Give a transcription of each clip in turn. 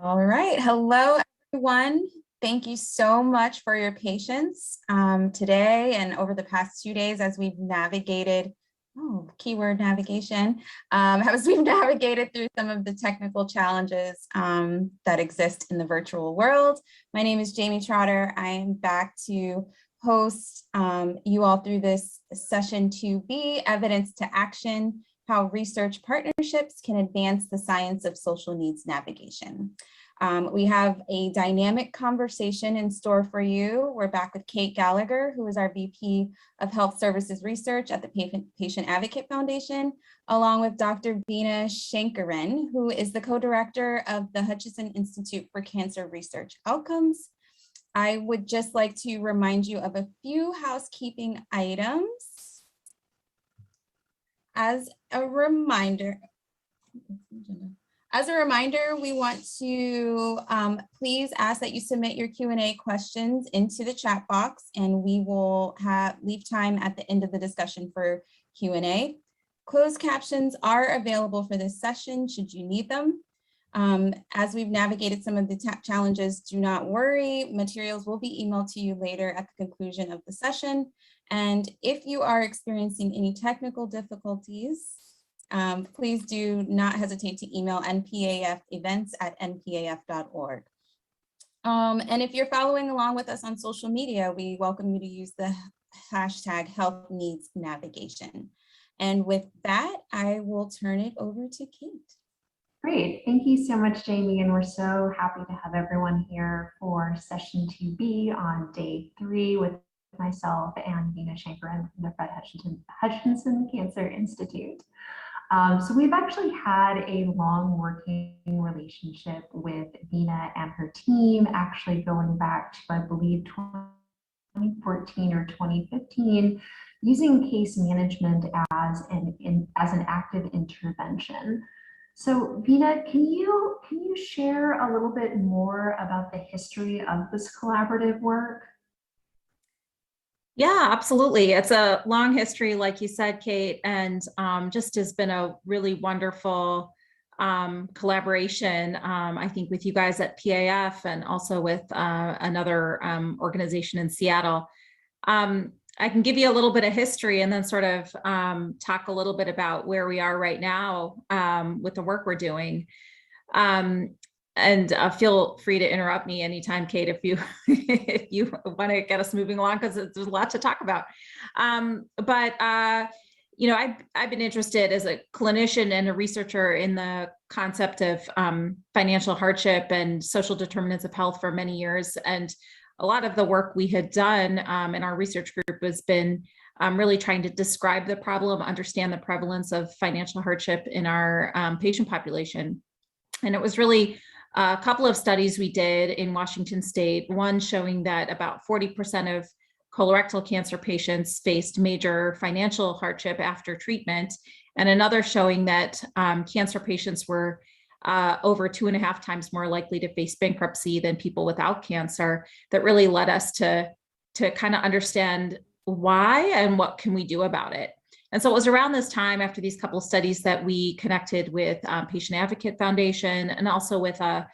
All right. Hello, everyone. Thank you so much for your patience today and over the past 2 days as we've navigated, keyword navigation, as we've navigated through some of the technical challenges that exist in the virtual world. My name is Jamie Trotter. I am back to host you all through this session 2B, Evidence to Action, how research partnerships can advance the science of social needs navigation. We have a dynamic conversation in store for you. We're back with Kate Gallagher, who is our VP of Health Services Research at the Patient Advocate Foundation, along with Dr. Veena Shankaran, who is the co-director of the Hutchinson Institute for Cancer Research Outcomes. I would just like to remind you of a few housekeeping items. As a reminder, we want to please ask that you submit your Q&A questions into the chat box, and we will leave time at the end of the discussion for Q&A. Closed captions are available for this session should you need them. As we've navigated some of the challenges, do not worry. Materials will be emailed to you later at the conclusion of the session. And if you are experiencing any technical difficulties, please do not hesitate to email npafevents@npaf.org. And if you're following along with us on social media, we welcome you to use the hashtag Health Needs Navigation. And with that, I will turn it over to Kate. Great, thank you so much, Jamie, and we're so happy to have everyone here for session 2B on day 3 with myself and Veena Shankaran from the Fred Hutchinson Cancer Institute. So we've actually had a long working relationship with Veena and her team, actually going back to, I believe, 2014 or 2015, using case management as an active intervention. So Veena, can you share a little bit more about the history of this collaborative work? Yeah, absolutely. It's a long history, like you said, Kate, and just has been a really wonderful collaboration, I think, with you guys at PAF and also with another organization in Seattle. I can give you a little bit of history and then sort of talk a little bit about where we are right now with the work we're doing. And feel free to interrupt me anytime, Kate, if you if you want to get us moving along, because there's a lot to talk about. You know, I've been interested as a clinician and a researcher in the concept of financial hardship and social determinants of health for many years. And a lot of the work we had done in our research group has been really trying to describe the problem, understand the prevalence of financial hardship in our patient population. And it was really a couple of studies we did in Washington State, one showing that about 40% of colorectal cancer patients faced major financial hardship after treatment, and another showing that cancer patients were over 2.5 times more likely to face bankruptcy than people without cancer. That really led us to kind of understand why and what can we do about it. And so it was around this time, after these couple of studies, that we connected with Patient Advocate Foundation and also with a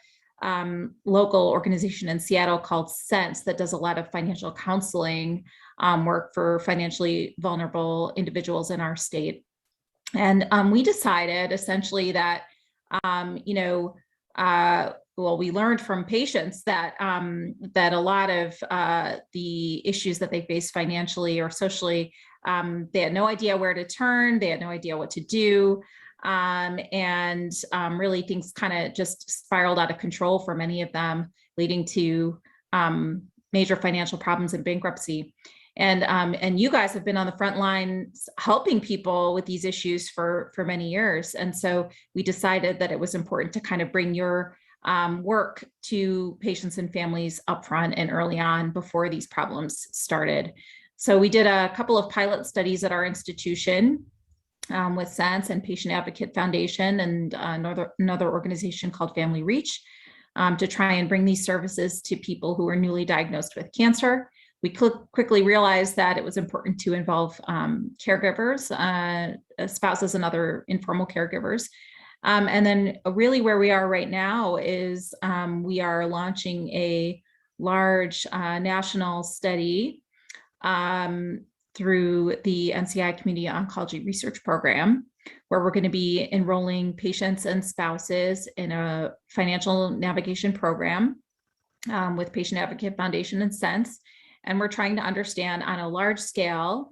local organization in Seattle called Sense that does a lot of financial counseling work for financially vulnerable individuals in our state. And we decided essentially that, well, we learned from patients that that a lot of the issues that they face financially or socially, they had no idea where to turn, they had no idea what to do, and really things kind of just spiraled out of control for many of them, leading to major financial problems and bankruptcy. And you guys have been on the front lines helping people with these issues for many years. And so we decided that it was important to kind of bring your work to patients and families upfront and early on before these problems started. So we did a couple of pilot studies at our institution with Sense and Patient Advocate Foundation and another organization called Family Reach to try and bring these services to people who are newly diagnosed with cancer. We quickly realized that it was important to involve caregivers, spouses and other informal caregivers, And then really where we are right now is we are launching a large national study through the NCI Community Oncology Research Program, where we're going to be enrolling patients and spouses in a financial navigation program with Patient Advocate Foundation and Sense. And we're trying to understand on a large scale,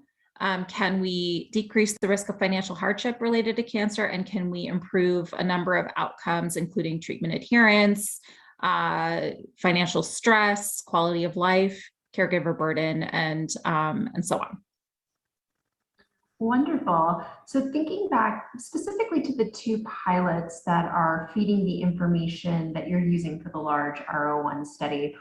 can we decrease the risk of financial hardship related to cancer? And can we improve a number of outcomes, including treatment adherence, financial stress, quality of life, caregiver burden, and so on. Wonderful. So thinking back specifically to the 2 pilots that are feeding the information that you're using for the large R01 study,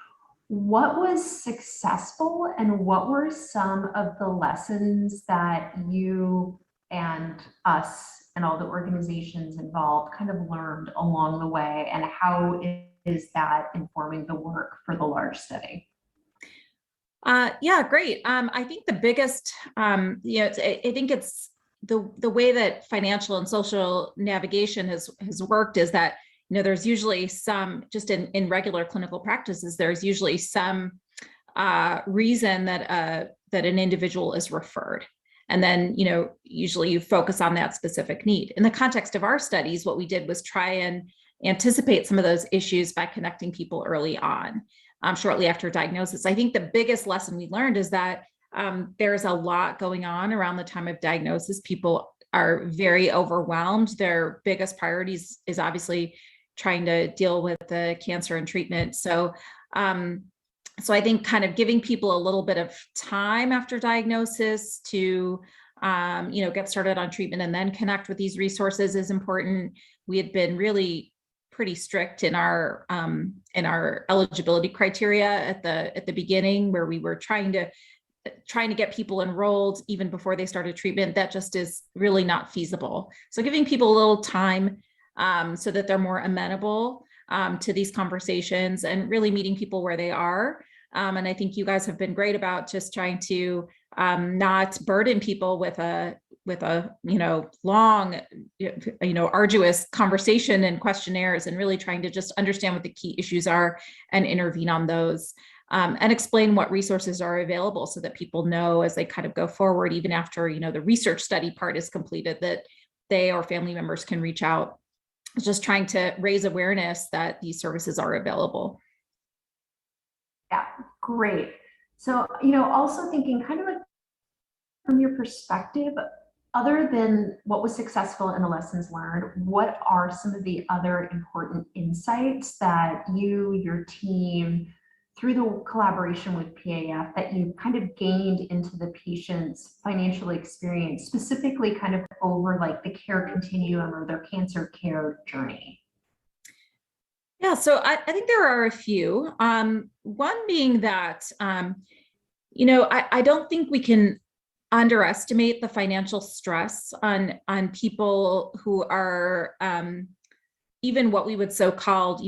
what was successful and what were some of the lessons that you and us and all the organizations involved kind of learned along the way, and how is that informing the work for the large study? Yeah, great. I think the biggest, I think it's the way that financial and social navigation has worked is that, there's usually some, just in regular clinical practices, there's usually some reason that an individual is referred. And then, usually you focus on that specific need. In the context of our studies, what we did was try and anticipate some of those issues by connecting people early on. Shortly after diagnosis. I think the biggest lesson we learned is that there's a lot going on around the time of diagnosis. People are very overwhelmed. Their biggest priorities is obviously trying to deal with the cancer and treatment. So I think kind of giving people a little bit of time after diagnosis to get started on treatment and then connect with these resources is important. We had been really pretty strict in our eligibility criteria at the beginning, where we were trying to get people enrolled even before they started treatment. That just is really not feasible. So giving people a little time so that they're more amenable to these conversations and really meeting people where they are. And I think you guys have been great about just trying to not burden people with a long, arduous conversation and questionnaires, and really trying to just understand what the key issues are and intervene on those, and explain what resources are available so that people know as they kind of go forward, even after, the research study part is completed, that they or family members can reach out. Just trying to raise awareness that these services are available. Yeah, great. So, also thinking kind of like from your perspective, other than what was successful and the lessons learned, what are some of the other important insights that you, your team, through the collaboration with PAF, that you kind of gained into the patient's financial experience, specifically kind of over like the care continuum or their cancer care journey? Yeah, so I think there are a few. One being that, I don't think we can underestimate the financial stress on people who are even what we would so-called,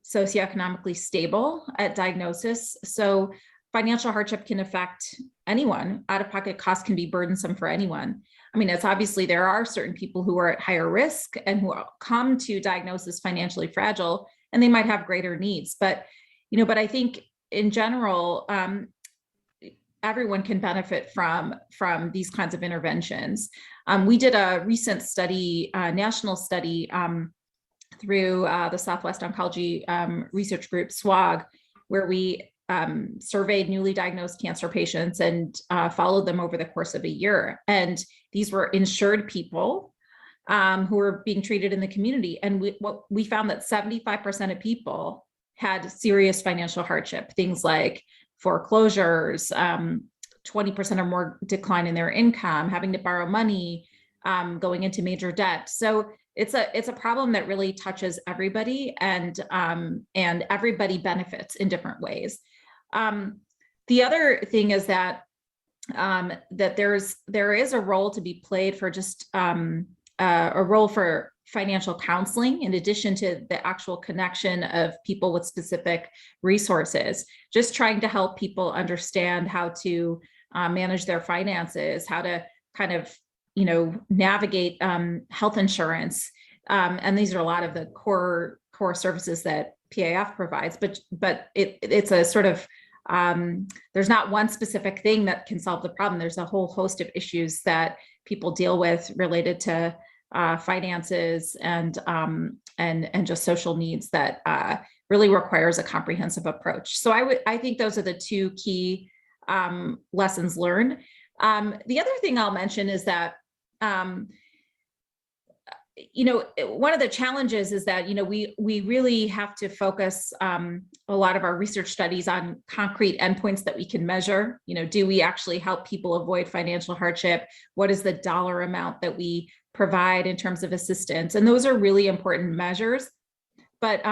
socioeconomically stable at diagnosis. So financial hardship can affect anyone. Out-of-pocket costs can be burdensome for anyone. I mean, it's obviously there are certain people who are at higher risk and who come to diagnosis financially fragile, and they might have greater needs. But I think in general, everyone can benefit from these kinds of interventions. We did a recent study, national study, through the Southwest Oncology Research Group, SWOG, where we surveyed newly diagnosed cancer patients and followed them over the course of a year. And these were insured people who were being treated in the community. And we found that 75% of people had serious financial hardship, things like foreclosures, 20% or more decline in their income, having to borrow money, going into major debt. So it's a problem that really touches everybody, and everybody benefits in different ways. The other thing is that there is a role to be played for just a role for financial counseling, in addition to the actual connection of people with specific resources, just trying to help people understand how to manage their finances, how to kind of, navigate health insurance, and these are a lot of the core services that PAF provides, but it's a sort of, there's not one specific thing that can solve the problem. There's a whole host of issues that people deal with related to finances and just social needs that really requires a comprehensive approach. So I think those are the two key lessons learned. The other thing I'll mention is that one of the challenges is that, we really have to focus a lot of our research studies on concrete endpoints that we can measure. Do we actually help people avoid financial hardship? What is the dollar amount that we provide in terms of assistance? And those are really important measures. But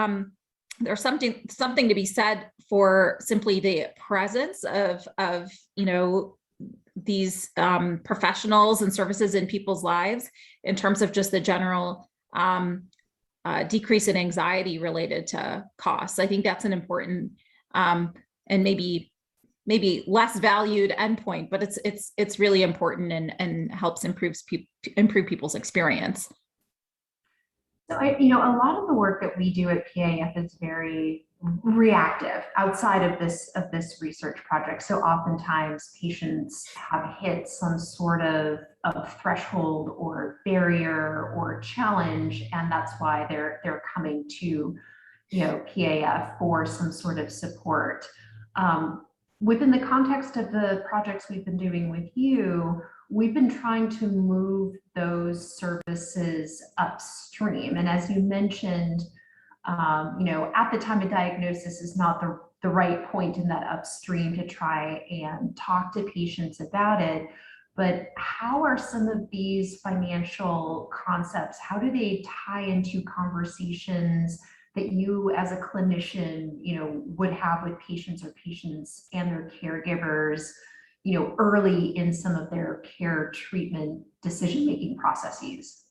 there's something to be said for simply the presence of these professionals and services in people's lives in terms of just the general decrease in anxiety related to costs. I think that's an important and maybe less valued endpoint, but it's really important and helps improve people's experience. So a lot of the work that we do at PAF is very reactive outside of this research project. So oftentimes patients have hit some sort of threshold or barrier or challenge, and that's why they're coming to PAF for some sort of support. Within the context of the projects we've been doing with you, we've been trying to move those services upstream. And as you mentioned, at the time of diagnosis is not the right point in that upstream to try and talk to patients about it. But how are some of these financial concepts, how do they tie into conversations that you as a clinician, would have with patients or patients and their caregivers, early in some of their care treatment decision-making processes?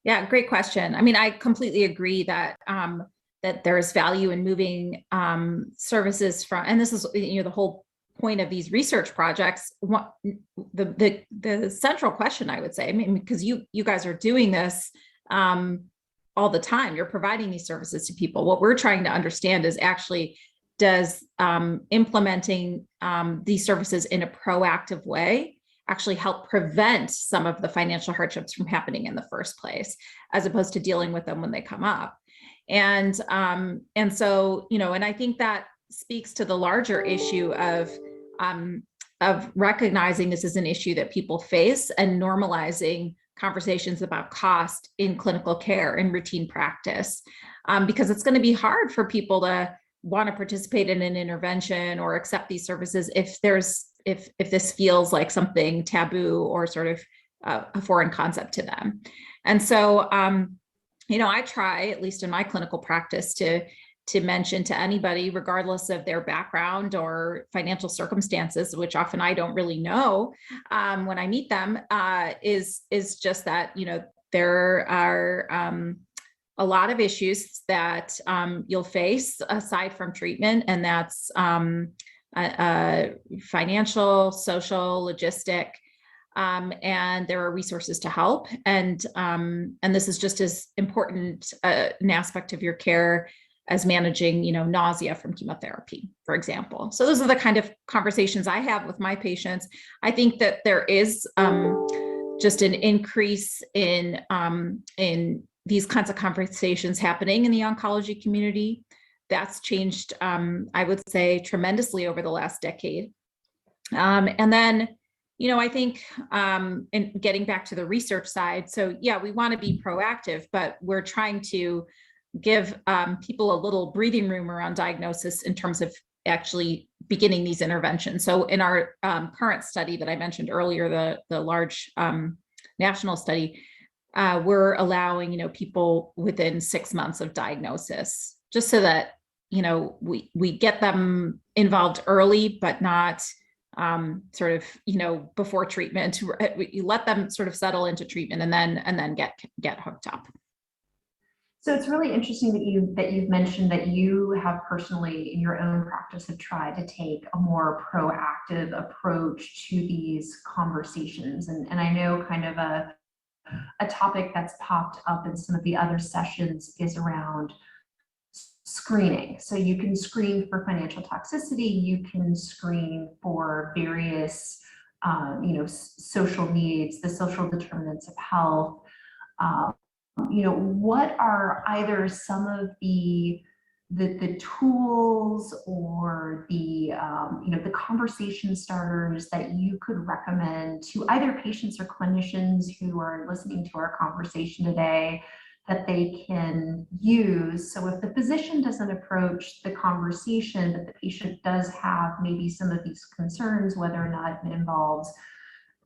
Yeah, great question. I mean, I completely agree that that there's value in moving services from, and this is the whole point of these research projects. The central question, I would say, I mean, because you guys are doing this all the time, you're providing these services to people. What we're trying to understand is actually, does implementing these services in a proactive way actually help prevent some of the financial hardships from happening in the first place, as opposed to dealing with them when they come up. And so, and I think that speaks to the larger issue of recognizing this is an issue that people face and normalizing conversations about cost in clinical care and routine practice, because it's going to be hard for people to want to participate in an intervention or accept these services if this feels like something taboo or sort of a foreign concept to them. And so, I try, at least in my clinical practice, to mention to anybody, regardless of their background or financial circumstances, which often I don't really know when I meet them, is just that, there are a lot of issues that you'll face aside from treatment, and that's financial, social, logistic, and there are resources to help. And this is just as important an aspect of your care as managing, nausea from chemotherapy, for example. So those are the kind of conversations I have with my patients. I think that there is just an increase in these kinds of conversations happening in the oncology community. That's changed, I would say, tremendously over the last decade. And then, I think, in getting back to the research side, so yeah, we want to be proactive, but we're trying to give people a little breathing room around diagnosis in terms of actually beginning these interventions. So in our current study that I mentioned earlier, the large national study, we're allowing, people within 6 months of diagnosis, just so that, we get them involved early, but not sort of, before treatment. You let them sort of settle into treatment and then get hooked up. So it's really interesting that you've mentioned that you have personally, in your own practice, have tried to take a more proactive approach to these conversations. And I know kind of a topic that's popped up in some of the other sessions is around screening. So you can screen for financial toxicity, you can screen for various, social needs, the social determinants of health. What are either some of the tools or the conversation starters that you could recommend to either patients or clinicians who are listening to our conversation today that they can use? So if the physician doesn't approach the conversation, but the patient does have maybe some of these concerns, whether or not it involves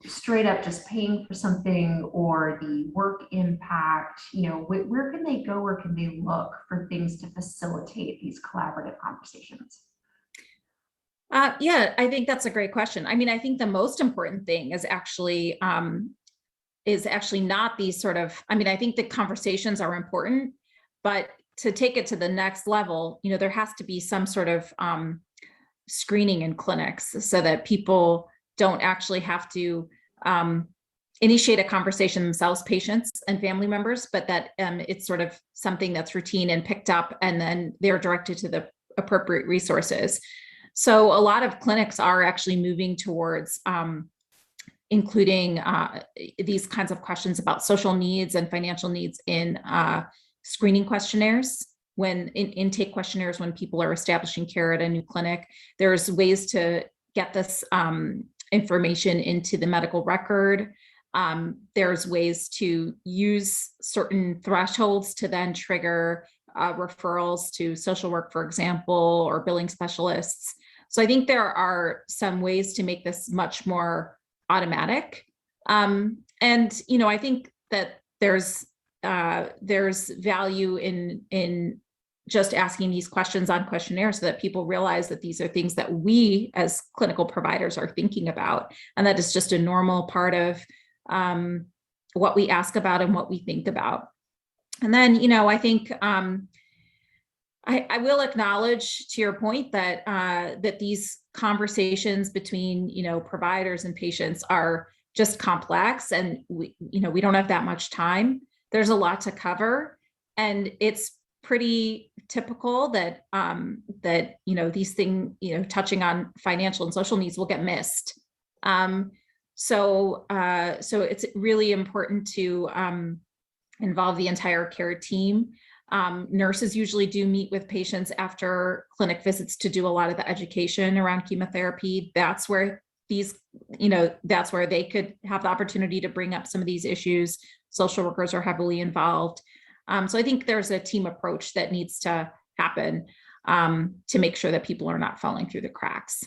straight up just paying for something or the work impact, where can they go, where can they look for things to facilitate these collaborative conversations? Yeah, I think that's a great question. I mean, I think the most important thing is actually not these sort of, I mean, I think the conversations are important, but to take it to the next level, there has to be some sort of screening in clinics so that people don't actually have to initiate a conversation themselves, patients and family members, but that it's sort of something that's routine and picked up, and then they're directed to the appropriate resources. So a lot of clinics are actually moving towards including these kinds of questions about social needs and financial needs in screening questionnaires, when in intake questionnaires, when people are establishing care at a new clinic. There's ways to get this information into the medical record. There's ways to use certain thresholds to then trigger referrals to social work, for example, or billing specialists. So I think there are some ways to make this much more automatic. And, I think that there's value in just asking these questions on questionnaires so that people realize that these are things that we as clinical providers are thinking about, and that it's just a normal part of what we ask about and what we think about. And then, I think I will acknowledge, to your point, that that these conversations between providers and patients are just complex, and we don't have that much time. There's a lot to cover, and it's pretty typical that these things, touching on financial and social needs, will get missed. So it's really important to involve the entire care team. Nurses usually do meet with patients after clinic visits to do a lot of the education around chemotherapy. That's where that's where they could have the opportunity to bring up some of these issues. Social workers are heavily involved. So I think there's a team approach that needs to happen to make sure that people are not falling through the cracks.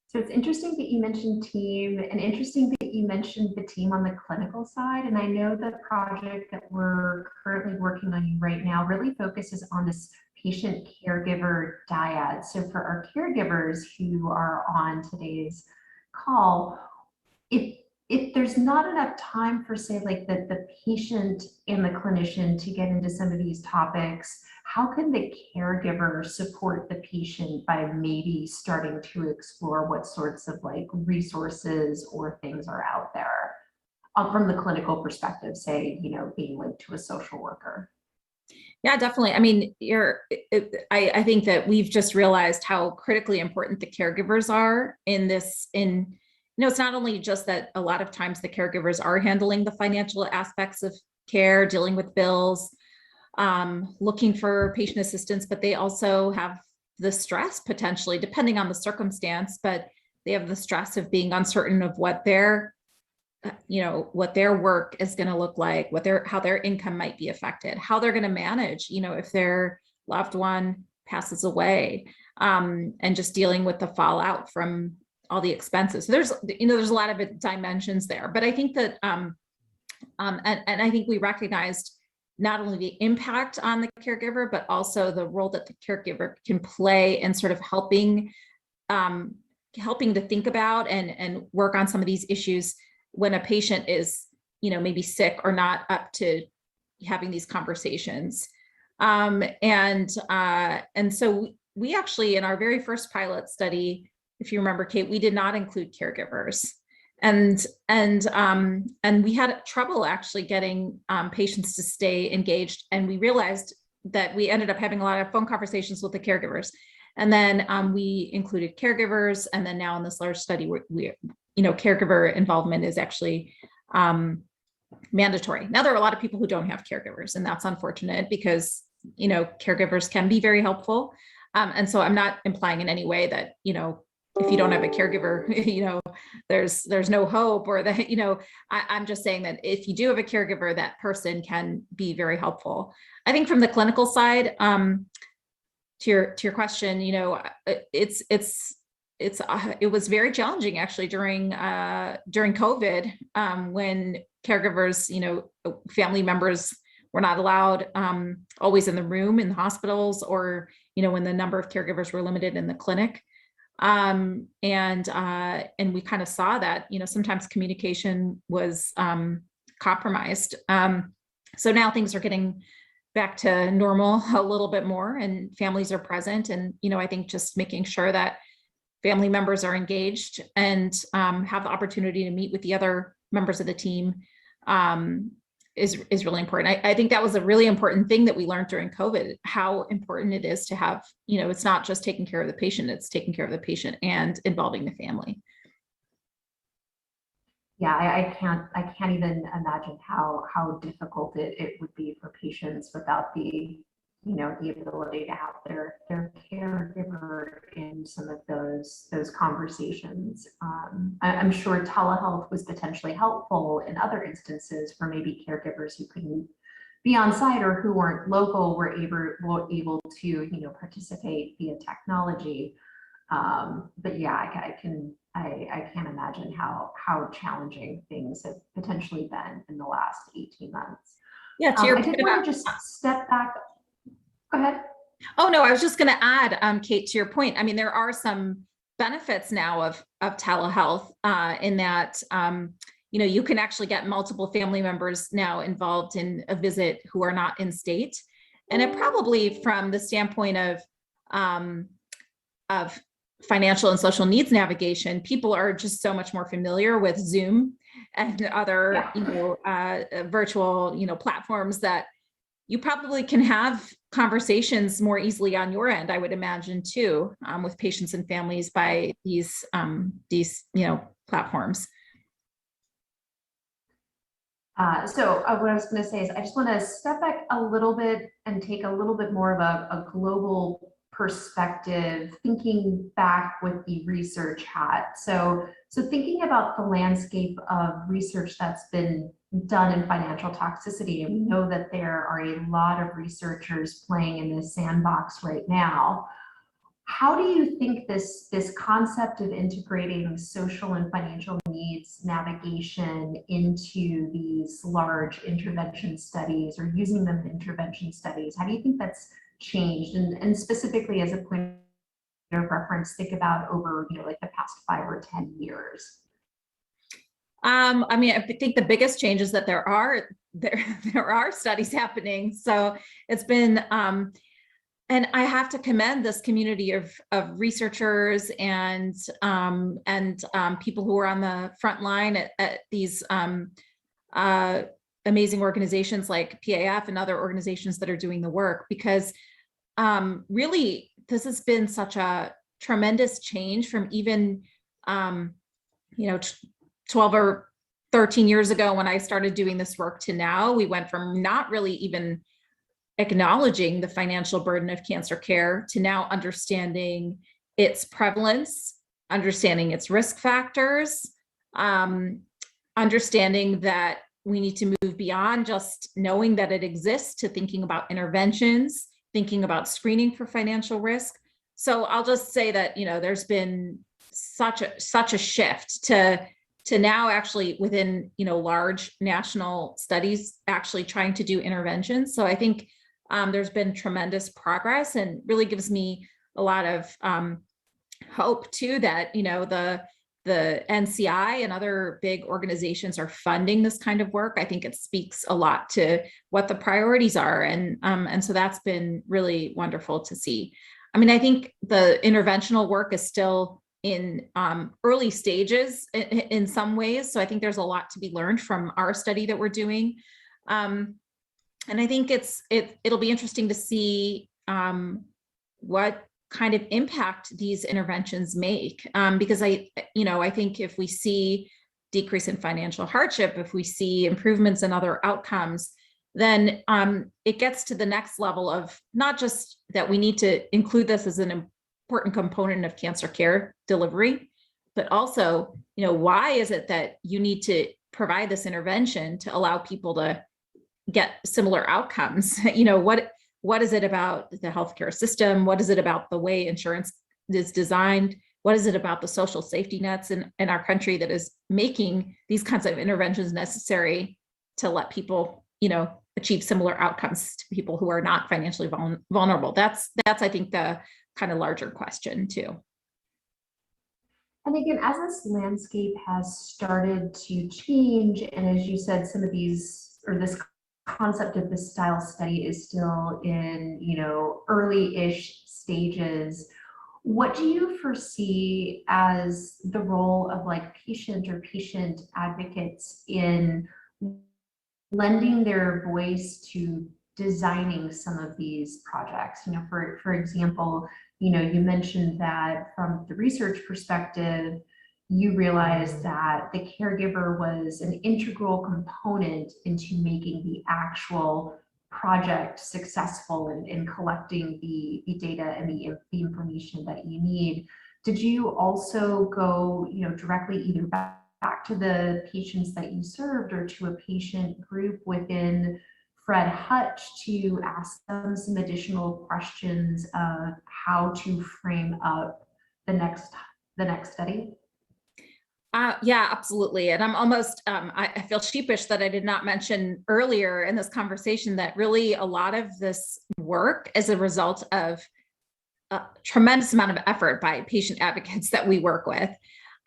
So it's interesting that you mentioned team, and interesting that you mentioned the team on the clinical side. And I know the project that we're currently working on right now really focuses on this patient caregiver dyad. So for our caregivers who are on today's call, if there's not enough time for, say, like the patient and the clinician to get into some of these topics, how can the caregiver support the patient by maybe starting to explore what sorts of like resources or things are out there from the clinical perspective, say, being linked to a social worker? Yeah, definitely. I mean, I think that we've just realized how critically important the caregivers are in this. It's not only just that a lot of times the caregivers are handling the financial aspects of care, dealing with bills, looking for patient assistance, but they also have the stress, potentially, depending on the circumstance, but they have the stress of being uncertain of what their work is going to look like, how their income might be affected, how they're going to manage, if their loved one passes away, and just dealing with the fallout from all the expenses. So there's a lot of dimensions there, but I think that, and I think we recognized not only the impact on the caregiver, but also the role that the caregiver can play in sort of helping to think about and work on some of these issues when a patient is, maybe sick or not up to having these conversations. And so we actually, in our very first pilot study, if you remember, Kate, we did not include caregivers. And we had trouble actually getting patients to stay engaged. And we realized that we ended up having a lot of phone conversations with the caregivers. And then we included caregivers. And then now in this large study, we caregiver involvement is actually mandatory. Now, there are a lot of people who don't have caregivers, and that's unfortunate because, caregivers can be very helpful. And so I'm not implying in any way that, if you don't have a caregiver, there's no hope, or that, I'm just saying that if you do have a caregiver, that person can be very helpful. I think from the clinical side, to your question, it was very challenging actually during COVID, when caregivers, family members were not allowed always in the room in the hospitals, or when the number of caregivers were limited in the clinic. And we kind of saw that, sometimes communication was compromised. So now things are getting back to normal a little bit more, and families are present. And, I think just making sure that family members are engaged and have the opportunity to meet with the other members of the team is really important. I think that was a really important thing that we learned during COVID, how important it is to have, it's not just taking care of the patient, it's taking care of the patient and involving the family. Yeah, I can't even imagine how difficult it would be for patients without the ability to have their caregiver in some of those conversations. I'm sure telehealth was potentially helpful in other instances for maybe caregivers who couldn't be on site or who weren't local were able to participate via technology. But yeah, I can't imagine how challenging things have potentially been in the last 18 months. Yeah, to your I did want to just step back. Go ahead. Oh, no, I was just going to add, Kate, to your point. I mean, there are some benefits now of telehealth in that, you can actually get multiple family members now involved in a visit who are not in state. And it probably, from the standpoint of financial and social needs navigation, people are just so much more familiar with Zoom and other, virtual, platforms that you probably can have conversations more easily on your end, I would imagine too, with patients and families by these platforms. So what I was going to say is I just want to step back a little bit and take a little bit more of a global perspective, thinking back with the research hat. So thinking about the landscape of research that's been done in financial toxicity, and we know that there are a lot of researchers playing in this sandbox right now. How do you think this concept of integrating social and financial needs navigation into these large intervention studies, or using them in intervention studies, how do you think that's changed? And specifically, as a point of reference, think about over like the past 5 or 10 years. I mean, I think the biggest change is that there are studies happening. So it's been, and I have to commend this community of researchers and people who are on the front line at these amazing organizations like PAF and other organizations that are doing the work, because really this has been such a tremendous change from even 12 or 13 years ago when I started doing this work to now. We went from not really even acknowledging the financial burden of cancer care to now understanding its prevalence, understanding its risk factors, understanding that we need to move beyond just knowing that it exists to thinking about interventions, thinking about screening for financial risk. So I'll just say that, there's been such a shift to now actually within, large national studies actually trying to do interventions. So I think there's been tremendous progress, and really gives me a lot of hope too that, the NCI and other big organizations are funding this kind of work. I think it speaks a lot to what the priorities are. And so that's been really wonderful to see. I mean, I think the interventional work is still in early stages in some ways. So I think there's a lot to be learned from our study that we're doing. And I think it'll be interesting to see what kind of impact these interventions make. Because I think if we see decrease in financial hardship, if we see improvements in other outcomes, then it gets to the next level of not just that we need to include this as an important component of cancer care delivery, but also, why is it that you need to provide this intervention to allow people to get similar outcomes? What is it about the healthcare system? What is it about the way insurance is designed? What is it about the social safety nets in our country that is making these kinds of interventions necessary to let people, achieve similar outcomes to people who are not financially vulnerable? That's I think the kind of larger question too. And again, as this landscape has started to change, and as you said, some of these, or this concept of this style study is still in, early-ish stages, what do you foresee as the role of patient or patient advocates in lending their voice to designing some of these projects? For example, you mentioned that from the research perspective, you realized that the caregiver was an integral component into making the actual project successful in collecting the data and the information that you need. Did you also go, directly either back to the patients that you served or to a patient group within Fred Hutch to ask them some additional questions of how to frame up the next study? Yeah, absolutely. And I'm almost, I feel sheepish that I did not mention earlier in this conversation that really a lot of this work is a result of a tremendous amount of effort by patient advocates that we work with.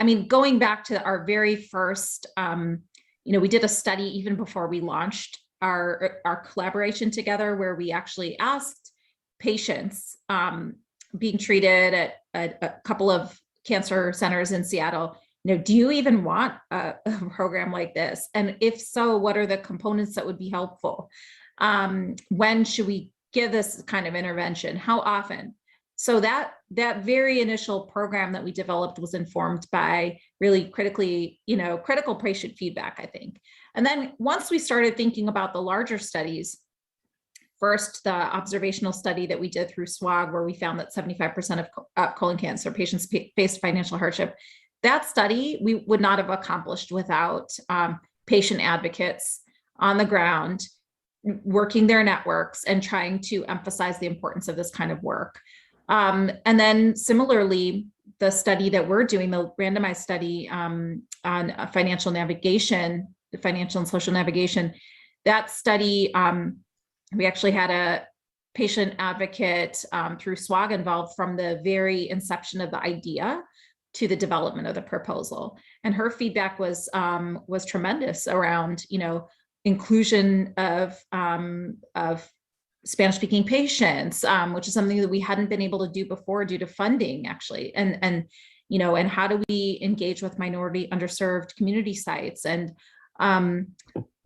I mean, going back to our very first, we did a study even before we launched our collaboration together, where we actually asked patients being treated at a couple of cancer centers in Seattle, do you even want a program like this? And if so, what are the components that would be helpful? When should we give this kind of intervention? How often? So that very initial program that we developed was informed by really critical patient feedback, I think. And then once we started thinking about the larger studies, first, the observational study that we did through SWOG, where we found that 75% of colon cancer patients faced financial hardship. That study we would not have accomplished without patient advocates on the ground, working their networks and trying to emphasize the importance of this kind of work. And then similarly, the study that we're doing, the randomized study on financial navigation, financial and social navigation, that study, we actually had a patient advocate through SWOG involved from the very inception of the idea to the development of the proposal. And her feedback was tremendous around, inclusion of Spanish-speaking patients, which is something that we hadn't been able to do before due to funding, actually. And how do we engage with minority underserved community sites? And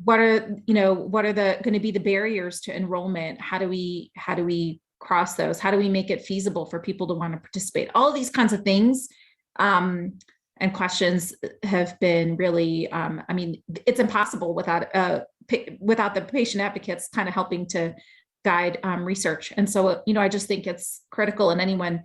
what are going to be the barriers to enrollment? How do we cross those? How do we make it feasible for people to want to participate? All of these kinds of things and questions have been really, it's impossible without the patient advocates kind of helping to guide research. And so, I just think it's critical. And anyone,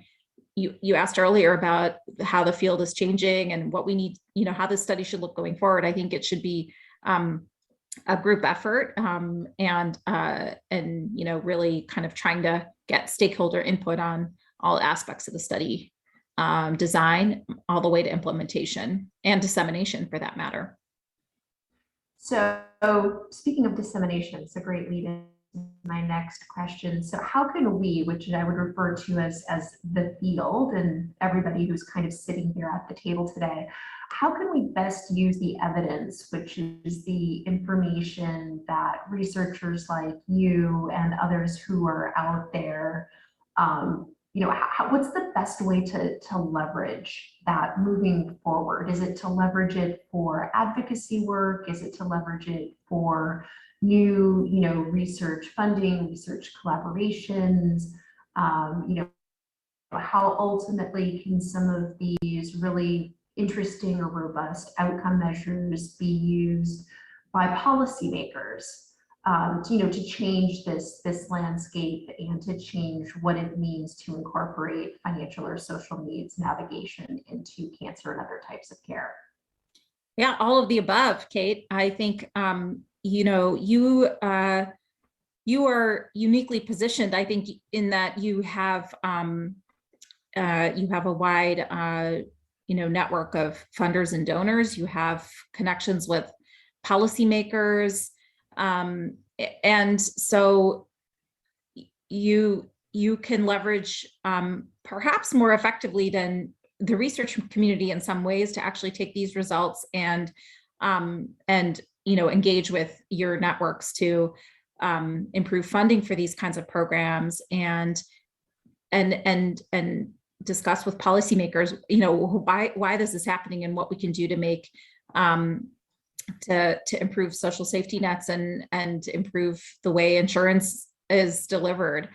you asked earlier about how the field is changing and what we need, how this study should look going forward. I think it should be a group effort and really kind of trying to get stakeholder input on all aspects of the study design, all the way to implementation and dissemination for that matter. So speaking of dissemination, it's a great lead in my next question. So how can we, which I would refer to as the field and everybody who's kind of sitting here at the table today, how can we best use the evidence, which is the information that researchers like you and others who are out there what's the best way to leverage that moving forward? Is it to leverage it for advocacy work? Is it to leverage it for new, research funding, research collaborations? How ultimately can some of these really interesting or robust outcome measures be used by policymakers to change this landscape and to change what it means to incorporate financial or social needs navigation into cancer and other types of care? Yeah, all of the above, Kate. I think you are uniquely positioned, I think, in that you have a wide network of funders and donors. You have connections with policymakers, and so you can leverage perhaps more effectively than the research community in some ways to actually take these results and engage with your networks to improve funding for these kinds of programs and discuss with policymakers, why this is happening and what we can do to make to improve social safety nets and improve the way insurance is delivered.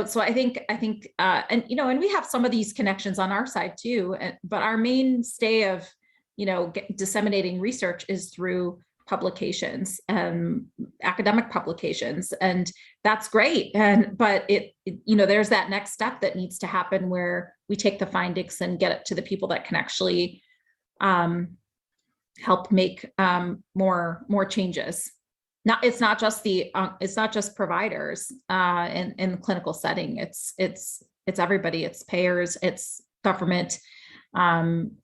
So I think and we have some of these connections on our side too, but our mainstay of disseminating research is through publications, academic publications, and that's great. But there's that next step that needs to happen where we take the findings and get it to the people that can actually help make more changes. Now, it's not just providers in the clinical setting. It's everybody. It's payers. It's government and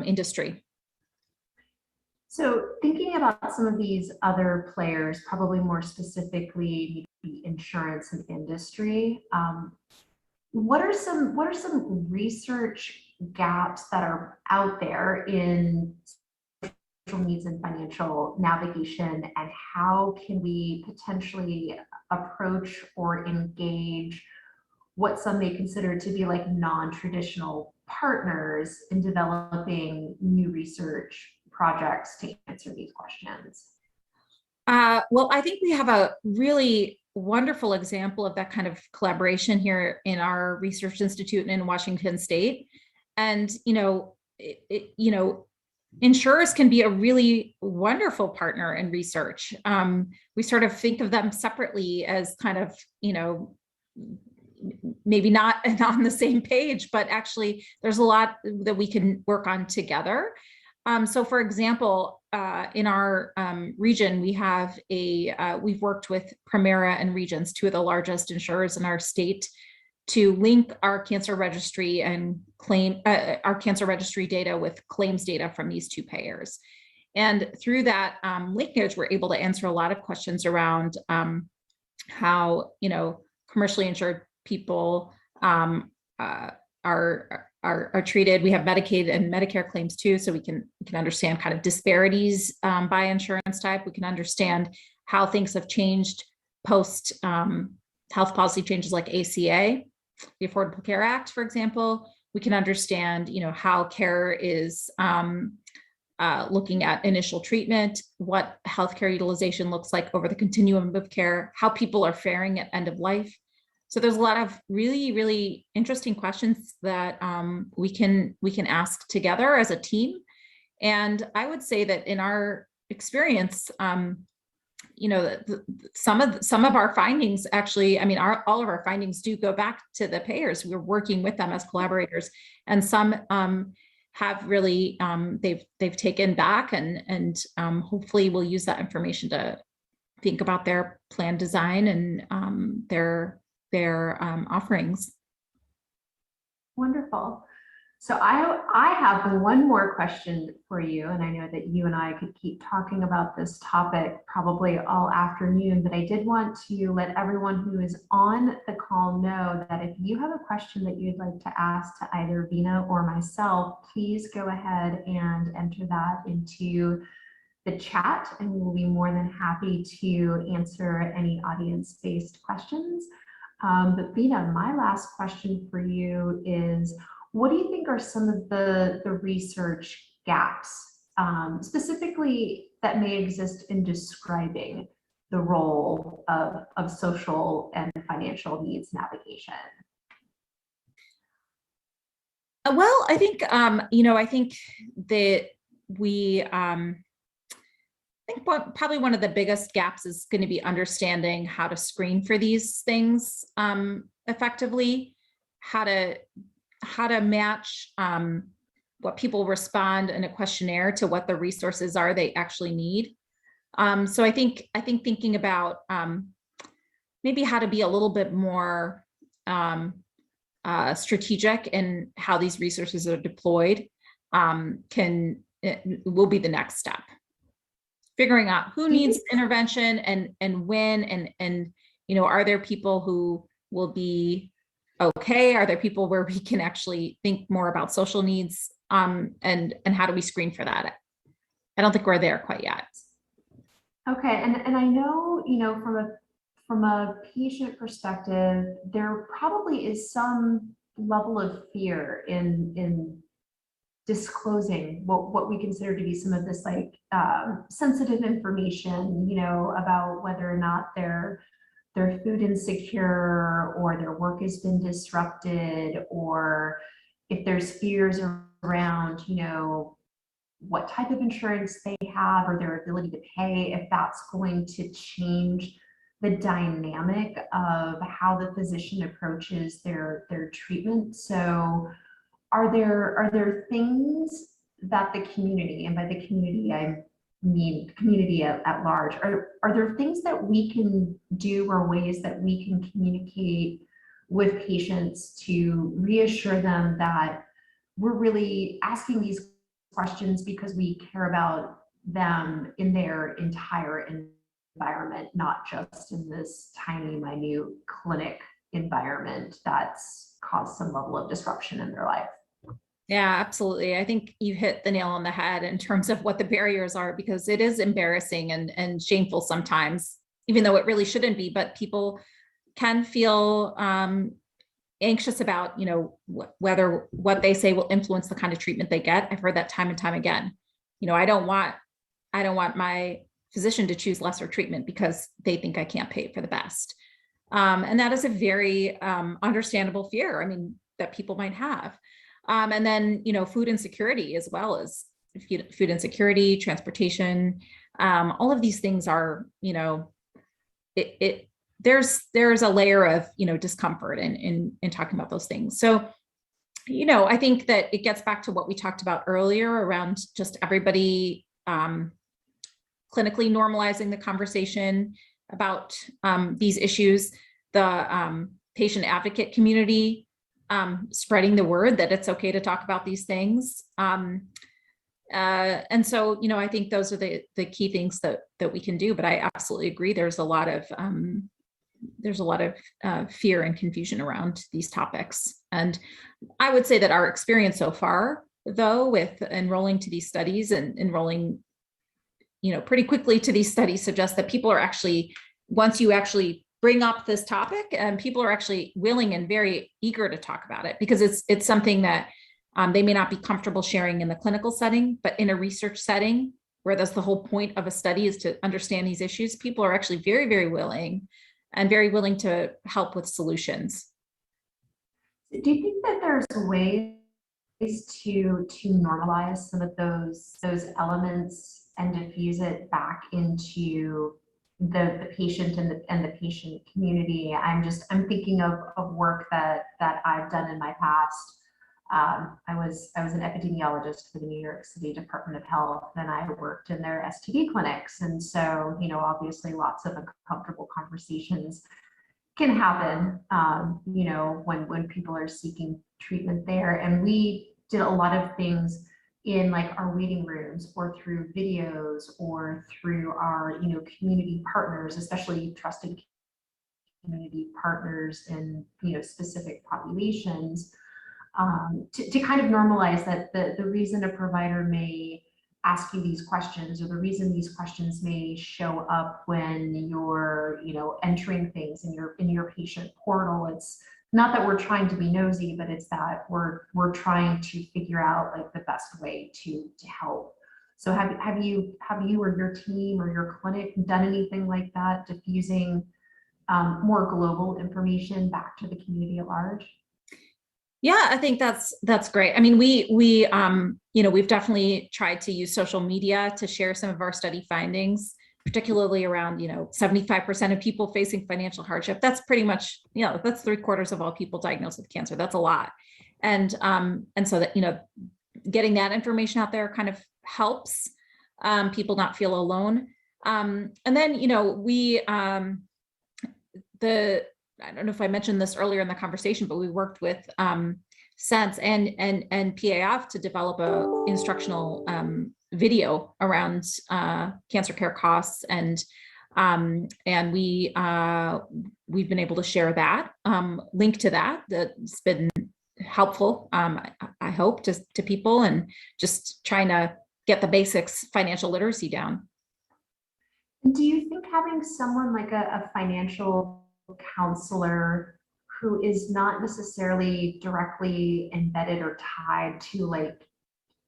industry. So thinking about some of these other players, probably more specifically the insurance and industry, what are some research gaps that are out there in social needs and financial navigation, and how can we potentially approach or engage what some may consider to be like non-traditional partners in developing new research projects to answer these questions? Well, I think we have a really wonderful example of that kind of collaboration here in our research institute in Washington State. And, insurers can be a really wonderful partner in research. We sort of think of them separately as kind of, maybe not on the same page, but actually there's a lot that we can work on together. So for example, in our region, we've worked with Primera and Regents, two of the largest insurers in our state, to link our cancer registry and our cancer registry data with claims data from these two payers. And through that linkage, we're able to answer a lot of questions around how, commercially insured people are treated. We have Medicaid and Medicare claims too, so we can understand kind of disparities by insurance type. We can understand how things have changed post health policy changes like ACA, the Affordable Care Act, for example. We can understand, how care is looking at initial treatment, what healthcare utilization looks like over the continuum of care, how people are faring at end of life. So there's a lot of really, really interesting questions that we can ask together as a team. And I would say that in our experience, some of our findings actually, all of our findings do go back to the payers. We're working with them as collaborators, and some have really they've taken back and hopefully will use that information to think about their plan design and their offerings. Wonderful. So I have one more question for you, and I know that you and I could keep talking about this topic probably all afternoon, but I did want to let everyone who is on the call know that if you have a question that you'd like to ask to either Vina or myself, please go ahead and enter that into the chat, and we will be more than happy to answer any audience-based questions. But Vina, my last question for you is, what do you think are some of the research gaps, specifically that may exist in describing the role of social and financial needs navigation? Well, I think, I think that I think probably one of the biggest gaps is going to be understanding how to screen for these things effectively, how to match what people respond in a questionnaire to what the resources are they actually need. So I think thinking about maybe how to be a little bit more strategic in how these resources are deployed will be the next step. Figuring out who needs intervention and when, and are there people who will be okay? Are there people where we can actually think more about social needs? And how do we screen for that? I don't think we're there quite yet. Okay, and I know, from a patient perspective, there probably is some level of fear in disclosing what we consider to be some of this sensitive information, about whether or not they're food insecure, or their work has been disrupted, or if there's fears around, what type of insurance they have or their ability to pay, if that's going to change the dynamic of how the physician approaches their treatment. So are there things that the community, and by the community I mean community at large, are there things that we can do, or ways that we can communicate with patients to reassure them that we're really asking these questions because we care about them in their entire environment, not just in this tiny, minute clinic environment that's caused some level of disruption in their life? Yeah, absolutely. I think you hit the nail on the head in terms of what the barriers are, because it is embarrassing and shameful sometimes, even though it really shouldn't be, but people can feel anxious about, whether what they say will influence the kind of treatment they get. I've heard that time and time again. I don't want my physician to choose lesser treatment because they think I can't pay for the best. And that is a very understandable fear, that people might have. And then, food insecurity, as well as food insecurity, transportation, all of these things are, there's a layer of, discomfort in talking about those things. So, I think that it gets back to what we talked about earlier around just everybody clinically normalizing the conversation about these issues, the patient advocate community spreading the word that it's okay to talk about these things. And so, I think those are the key things that we can do. But I absolutely agree. There's a lot of fear and confusion around these topics. And I would say that our experience so far, though, with enrolling to these studies and enrolling, pretty quickly to these studies, suggests that people are actually, once you actually bring up this topic, and people are actually willing and very eager to talk about it, because it's something that they may not be comfortable sharing in the clinical setting, but in a research setting, where that's the whole point of a study, is to understand these issues. People are actually very, very willing to help with solutions. Do you think that there's ways to normalize some of those elements and diffuse it back into the patient and the patient community? I'm thinking of work that I've done in my past. I was an epidemiologist for the New York City Department of Health, and I worked in their STD clinics. And so, obviously lots of uncomfortable conversations can happen, when people are seeking treatment there. And we did a lot of things in our waiting rooms, or through videos, or through our, community partners, especially trusted community partners in, specific populations, to kind of normalize that the reason a provider may ask you these questions, or the reason these questions may show up when you're, entering things in your patient portal. It's not that we're trying to be nosy, but it's that we're trying to figure out like the best way to help. So have you or your team or your clinic done anything like that, diffusing more global information back to the community at large? Yeah, I think that's great. I mean, we've definitely tried to use social media to share some of our study findings, particularly around, 75% of people facing financial hardship. That's pretty much, that's 3/4 of all people diagnosed with cancer. That's a lot. And so that, getting that information out there kind of helps people not feel alone. And then, I don't know if I mentioned this earlier in the conversation, but we worked with SENSE and PAF to develop a instructional video around cancer care costs, and we've been able to share that link to that. That's been helpful, I hope, to people, and just trying to get the basics financial literacy down. Do you think having someone like a financial counselor who is not necessarily directly embedded or tied to like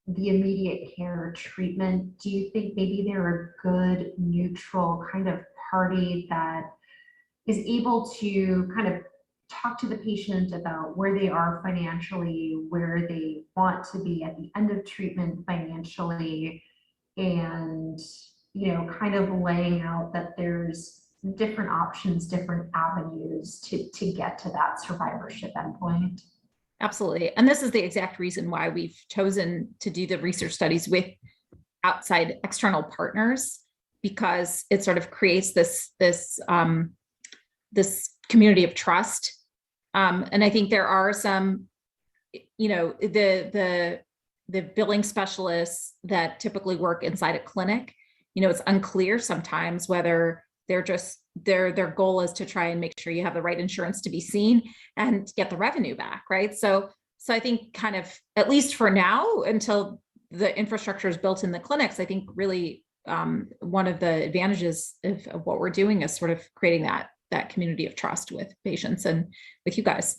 the immediate care or treatment, do you think maybe they're a good neutral kind of party that is able to kind of talk to the patient about where they are financially, where they want to be at the end of treatment financially, and kind of laying out that there's different options, different avenues to get to that survivorship endpoint? Absolutely. And this is the exact reason why we've chosen to do the research studies with outside external partners, because it sort of creates this community of trust. And I think there are some, the billing specialists that typically work inside a clinic, it's unclear sometimes whether they're just their goal is to try and make sure you have the right insurance to be seen and get the revenue back, right? So I think kind of, at least for now, until the infrastructure is built in the clinics, I think really one of the advantages of what we're doing is sort of creating that community of trust with patients and with you guys.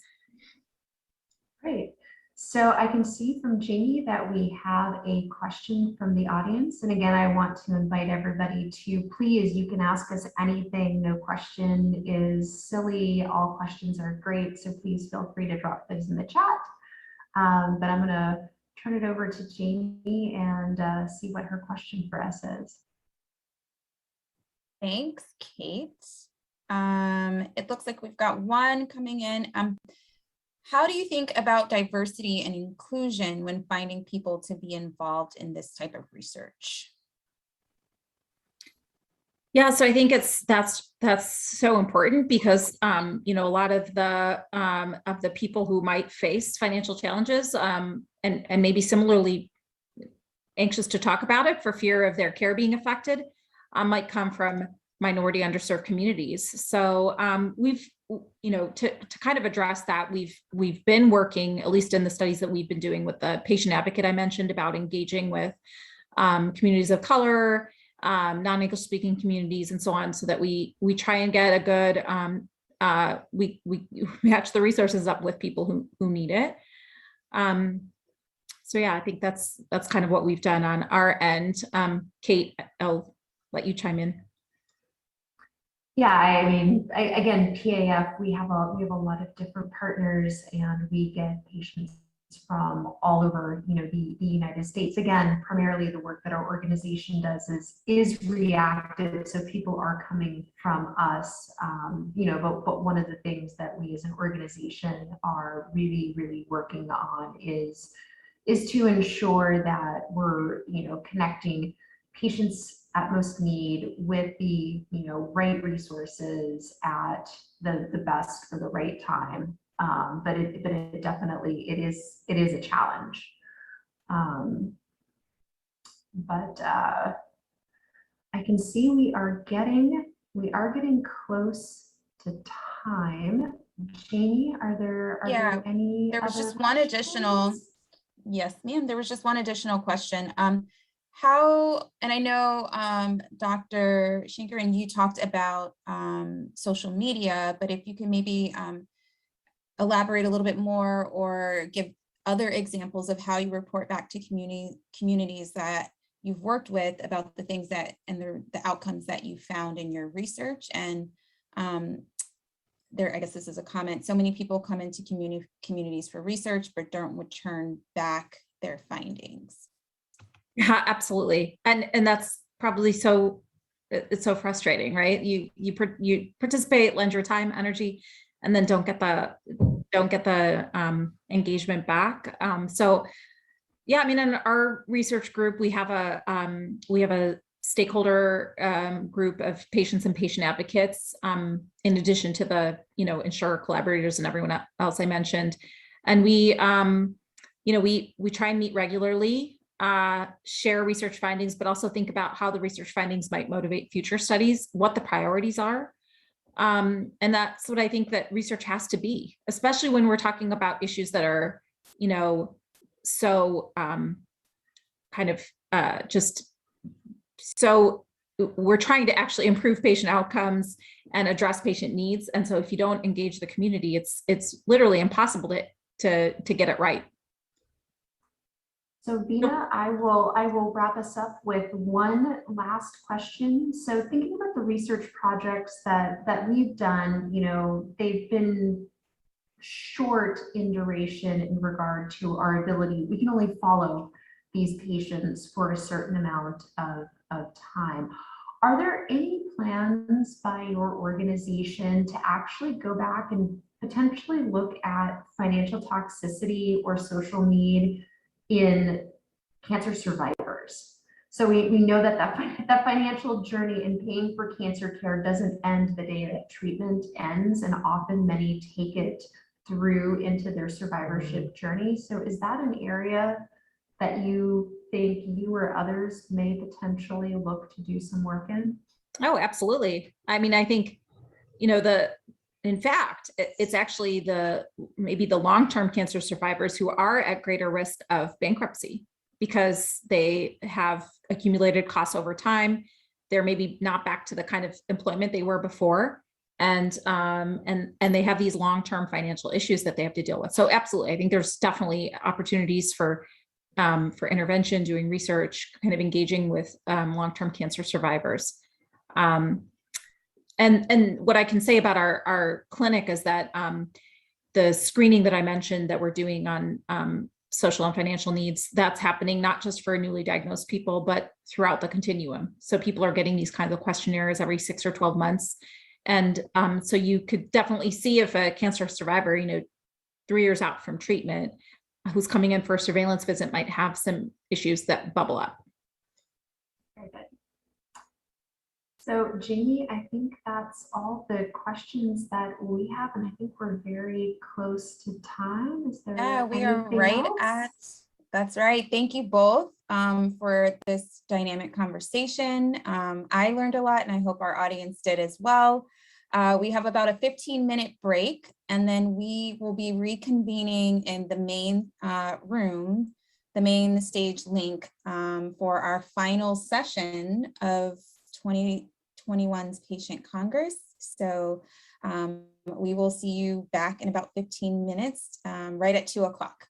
Great. So I can see from Jamie that we have a question from the audience. And again, I want to invite everybody to please, you can ask us anything. No question is silly. All questions are great. So please feel free to drop those in the chat. But I'm going to turn it over to Jamie and see what her question for us is. Thanks, Kate. It looks like we've got one coming in. How do you think about diversity and inclusion when finding people to be involved in this type of research? Yeah, so I think that's so important, because a lot of the people who might face financial challenges and maybe similarly anxious to talk about it for fear of their care being affected might come from minority underserved communities. So we've to kind of address that, we've been working, at least in the studies that we've been doing with the patient advocate I mentioned, about engaging with communities of color, non-English speaking communities, and so on, so that we try and get a good we match the resources up with people who need it. So yeah, I think that's kind of what we've done on our end. Kate, I'll let you chime in. Yeah, I mean, again, PAF, we have a lot of different partners, and we get patients from all over, the United States. Again, primarily the work that our organization does is reactive, so people are coming from us, but one of the things that we as an organization are really, really working on is to ensure that we're, connecting patients at most need with the right resources at the best for the right time. But it definitely is a challenge. But I can see we are getting close to time. Jamie, are there any? There was just one additional. Yes, ma'am. There was just one additional question. and I know Dr. Schenker and you talked about social media, but if you can maybe elaborate a little bit more or give other examples of how you report back to communities that you've worked with about the things that and the outcomes that you found in your research. And I guess this is a comment. So many people come into communities for research, but don't return back their findings. Yeah, absolutely. And that's probably it's so frustrating, right? You participate, lend your time, energy, and then don't get the engagement back. So yeah, I mean, in our research group, we have a stakeholder group of patients and patient advocates, in addition to the insurer collaborators and everyone else I mentioned. And we try and meet regularly, share research findings, but also think about how the research findings might motivate future studies, what the priorities are. And that's what I think that research has to be, especially when we're talking about issues that are, so so we're trying to actually improve patient outcomes and address patient needs. And so if you don't engage the community, it's literally impossible to get it right. So Vina, I will wrap us up with one last question. So thinking about the research projects that we've done, they've been short in duration in regard to our ability. We can only follow these patients for a certain amount of time. Are there any plans by your organization to actually go back and potentially look at financial toxicity or social need in cancer survivors? So we know that that financial journey in paying for cancer care doesn't end the day that treatment ends, and often many take it through into their survivorship journey. So is that an area that you think you or others may potentially look to do some work in? Oh, absolutely. I mean, I think, in fact, it's actually maybe the long-term cancer survivors who are at greater risk of bankruptcy because they have accumulated costs over time. They're maybe not back to the kind of employment they were before. And they have these long-term financial issues that they have to deal with. So absolutely, I think there's definitely opportunities for intervention, doing research, kind of engaging with long-term cancer survivors. And what I can say about our clinic is that the screening that I mentioned that we're doing on social and financial needs, that's happening not just for newly diagnosed people, but throughout the continuum. So people are getting these kinds of questionnaires every 6 or 12 months. And so you could definitely see if a cancer survivor, 3 years out from treatment, who's coming in for a surveillance visit might have some issues that bubble up. Very good. So Jamie, I think that's all the questions that we have, and I think we're very close to time. Is there we are right else? That's right. Thank you both for this dynamic conversation. I learned a lot and I hope our audience did as well. We have about a 15-minute break and then we will be reconvening in the main room, the main stage link for our final session of 2021's Patient Congress. So we will see you back in about 15 minutes, right at 2 o'clock.